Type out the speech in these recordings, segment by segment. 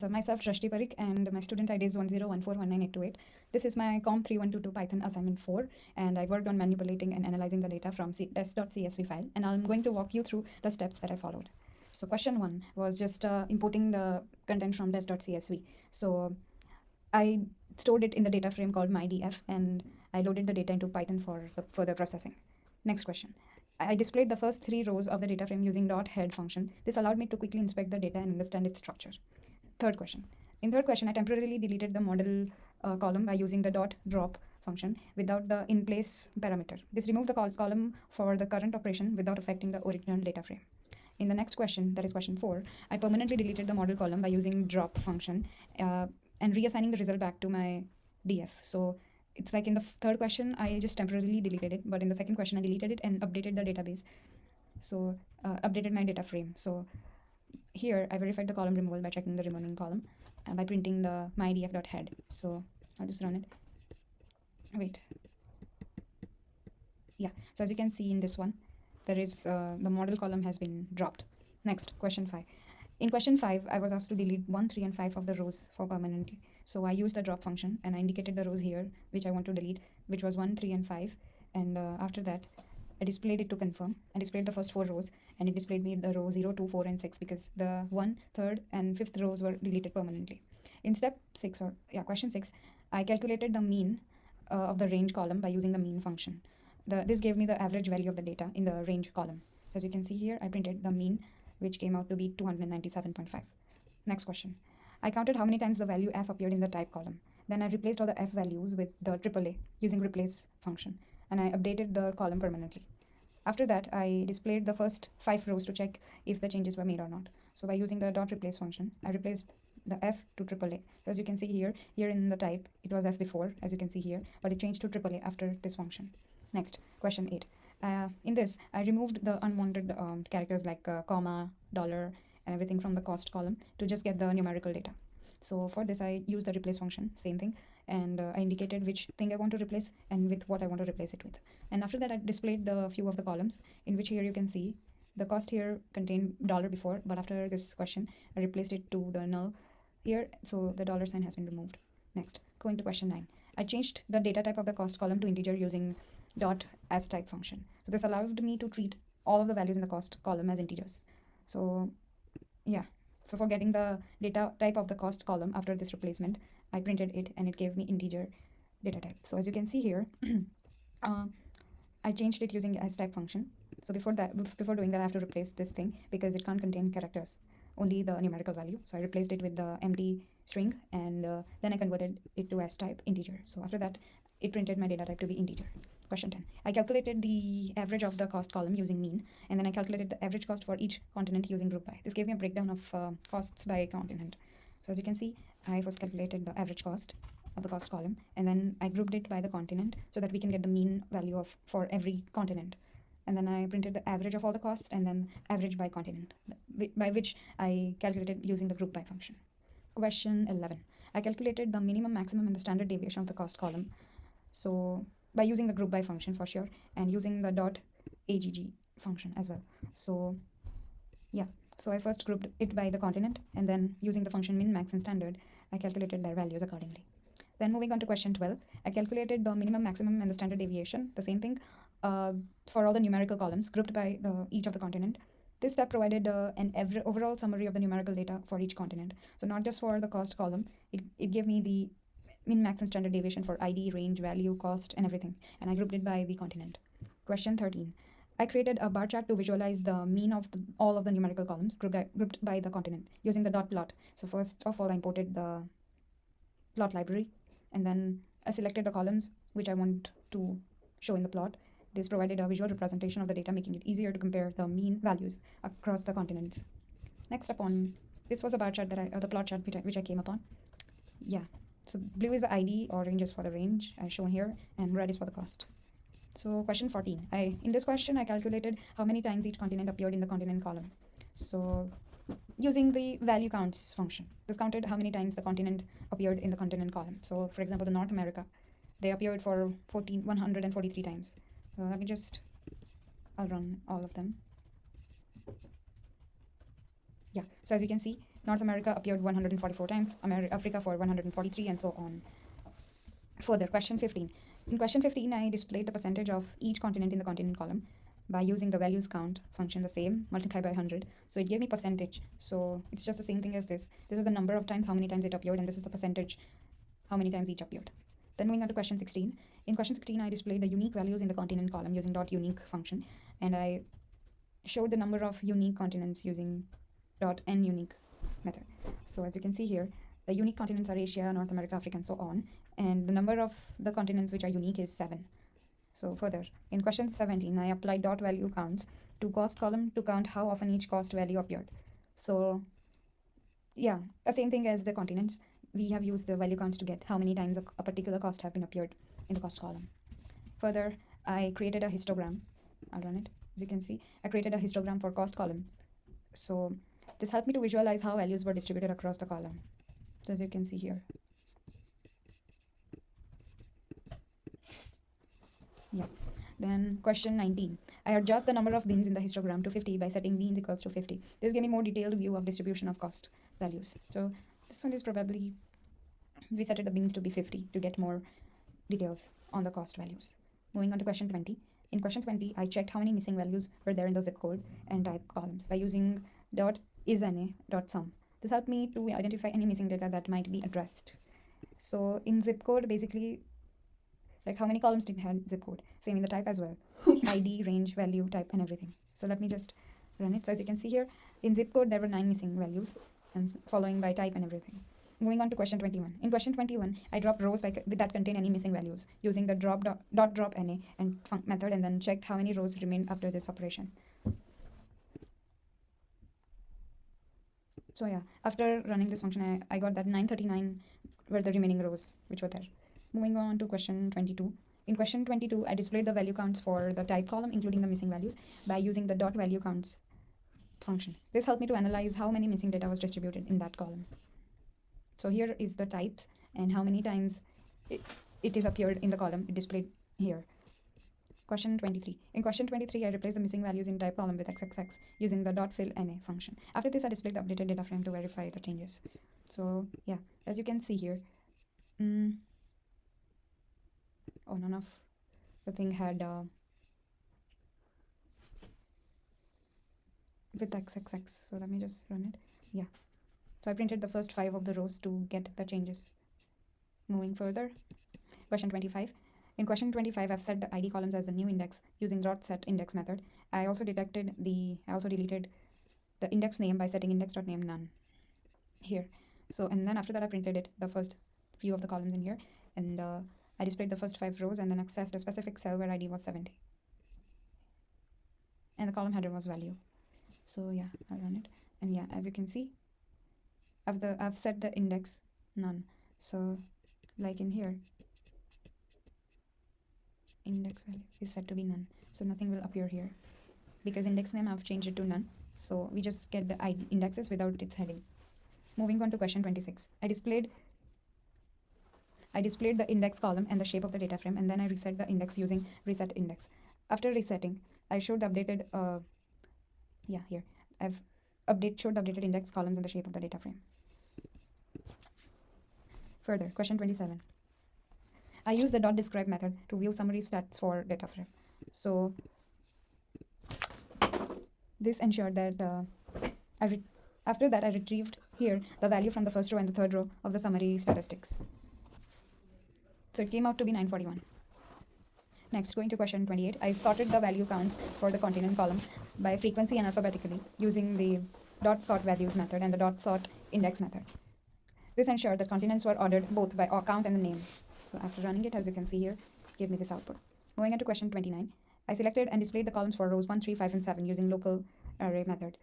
So myself, Drashti Parikh, and my student ID is 1014198828. This is my COM3122 Python assignment 4, and I worked on manipulating and analyzing the data from test.csv file, and I'm going to walk you through the steps that I followed. So question 1 was just importing the content from test.csv. So I stored it in the data frame called mydf, and I loaded the data into Python for the further processing. Next question. I displayed the first 3 rows of the data frame using .head function. This allowed me to quickly inspect the data and understand its structure. Third question. In third question, I temporarily deleted the model column by using the .drop function without the in-place parameter. This removed the column for the current operation without affecting the original data frame. In the next question, that is question 4, I permanently deleted the model column by using drop function and reassigning the result back to my df. So it's like in the third question, I just temporarily deleted it, but in the second question, I deleted it and updated the database. So updated my data frame. So here I verified the column removal by checking the remaining column and by printing the mydf.head. So I'll just run it. Wait. Yeah, so as you can see in this one, there is the model column has been dropped. Next, question 5. In question 5, I was asked to delete 1, 3, and 5 of the rows for permanently. So I used the drop function and I indicated the rows here which I want to delete, which was 1, 3, and 5. And after that, I displayed it to confirm. I displayed the first 4 rows and it displayed me the row 0, 2, 4, and 6 because the 1, 3rd, and 5th rows were deleted permanently. In step 6, question 6, I calculated the mean of the range column by using the mean function. This gave me the average value of the data in the range column. So as you can see here, I printed the mean, which came out to be 297.5. Next question. I counted how many times the value f appeared in the type column. Then I replaced all the f values with the AAA using replace function, and I updated the column permanently. After that, I displayed the first 5 rows to check if the changes were made or not. So by using the .replace function, I replaced the f to AAA. So as you can see here in the type, it was f before, as you can see here, but it changed to AAA after this function. Next, question 8. In this, I removed the unwanted characters like comma, dollar, and everything from the cost column to just get the numerical data. So for this, I used the replace function, same thing, and I indicated which thing I want to replace and with what I want to replace it with. And after that, I displayed the few of the columns, in which here you can see the cost here contained dollar before, but after this question, I replaced it to the null here, so the dollar sign has been removed. Next, going to question 9. I changed the data type of the cost column to integer using as type function. So this allowed me to treat all of the values in the cost column as integers. So yeah, so for getting the data type of the cost column after this replacement, I printed it and it gave me integer data type. So as you can see here, I changed it using as type function. So before doing that, I have to replace this thing because it can't contain characters, only the numerical value. So I replaced it with the empty string, and then I converted it to as type integer. So after that, it printed my data type to be integer. Question 10. I calculated the average of the cost column using mean, and then I calculated the average cost for each continent using group by. This gave me a breakdown of costs by continent. So as you can see, I first calculated the average cost of the cost column, and then I grouped it by the continent so that we can get the mean value for every continent. And then I printed the average of all the costs and then average by continent, by which I calculated using the group by function. Question 11. I calculated the minimum, maximum, and the standard deviation of the cost column. So by using the group by function for sure, and using the .agg function as well. So yeah, so I first grouped it by the continent, and then using the function min, max, and standard, I calculated their values accordingly. Then moving on to question 12, I calculated the minimum, maximum, and the standard deviation, the same thing, for all the numerical columns grouped by each of the continent. This step provided an overall summary of the numerical data for each continent. So not just for the cost column, it gave me the min, max, and standard deviation for ID, range, value, cost, and everything. And I grouped it by the continent. Question 13. I created a bar chart to visualize the mean of all of the numerical columns grouped by the continent using the plot. So first of all, I imported the plot library, and then I selected the columns which I want to show in the plot. This provided a visual representation of the data, making it easier to compare the mean values across the continents. Next upon, this was a bar chart the plot chart which I came upon. Yeah, so blue is the ID, orange is for the range as shown here, and red is for the cost. So question 14. In this question, I calculated how many times each continent appeared in the continent column. So using the value counts function, this counted how many times the continent appeared in the continent column. So for example, the North America, they appeared for 143 times. So I'll run all of them. Yeah, so as you can see, North America appeared 144 times, Africa for 143, and so on. Further, question 15. In question 15, I displayed the percentage of each continent in the continent column by using the values count function, the same, multiplied by 100. So it gave me percentage. So it's just the same thing as this. This is the number of times, how many times it appeared, and this is the percentage, how many times each appeared. Then moving on to question 16. In question 16, I displayed the unique values in the continent column using .unique function, and I showed the number of unique continents using .nUnique method. So as you can see here, the unique continents are Asia, North America, Africa, and so on. And the number of the continents which are unique is 7. So further, in question 17, I applied .value counts to cost column to count how often each cost value appeared. So yeah, the same thing as the continents. We have used the value counts to get how many times a particular cost have been appeared in the cost column. Further, I created a histogram. I'll run it. As you can see, I created a histogram for cost column. So this helped me to visualize how values were distributed across the column. So as you can see here. Yeah. Then question 19. I adjust the number of bins in the histogram to 50 by setting bins equals to 50. This gave me more detailed view of distribution of cost values. So this one is probably, we set the bins to be 50 to get more details on the cost values. Moving on to question 20. In question 20, I checked how many missing values were there in the zip code and type columns by using .isNA.sum. This helped me to identify any missing data that might be addressed. So in zip code, basically, like how many columns did it have zip code? Same in the type as well. ID, range, value, type, and everything. So let me just run it. So as you can see here, in zip code, there were 9 missing values, and following by type and everything. Moving on to question 21. In question 21, I dropped rows with that contain any missing values using the drop NA and method, and then checked how many rows remained after this operation. So yeah, after running this function, I got that 939 were the remaining rows which were there. Moving on to question 22. In question 22, I displayed the value counts for the type column, including the missing values, by using the .value counts function. This helped me to analyze how many missing data was distributed in that column. So here is the types and how many times it is appeared in the column displayed here. Question 23. In question 23, I replaced the missing values in type column with XXX using the .fill.na function. After this, I displayed the updated data frame to verify the changes. So yeah, as you can see here, oh, none of the thing had with XXX. So let me just run it. Yeah. So I printed the first 5 of the rows to get the changes. Moving further, question 25. In question 25, I've set the ID columns as the new index using .setIndex method. I also deleted the index name by setting index.name none here. So, and then after that, I printed it, the first few of the columns in here, and I displayed the first 5 rows and then accessed a specific cell where ID was 70. And the column header was value. So yeah, I'll run it. And yeah, as you can see, I've set the index none. So like in here, index value is set to be none. So nothing will appear here because index name I've changed it to none. So we just get the ID indexes without its heading. Moving on to question 26. I displayed the index column and the shape of the data frame, and then I reset the index using reset index. After resetting, I showed the updated here I've showed the updated index columns and the shape of the data frame. Further, question 27. I use the .describe method to view summary stats for data frame. So this ensured that after that I retrieved here the value from the first row and the third row of the summary statistics. So it came out to be 941. Next, going to question 28, I sorted the value counts for the continent column by frequency and alphabetically using the .sort values method and the .sort index method. This ensured that continents were ordered both by count and the name. So after running it, as you can see here, it gave me this output. Moving on to question 29, I selected and displayed the columns for rows 1, 3, 5, and 7 using local array method.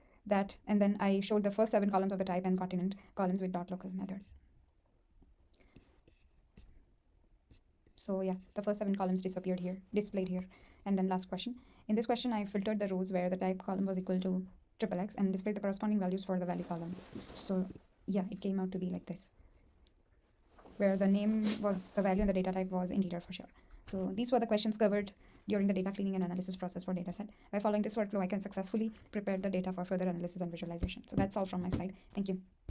And then I showed the first 7 columns of the type and continent columns with .local method. So yeah, the first 7 columns displayed here. And then last question. In this question, I filtered the rows where the type column was equal to XXX and displayed the corresponding values for the value column. So yeah, it came out to be like this, where the name was the value and the data type was integer for sure. So these were the questions covered during the data cleaning and analysis process for dataset. By following this workflow, I can successfully prepare the data for further analysis and visualization. So that's all from my side. Thank you.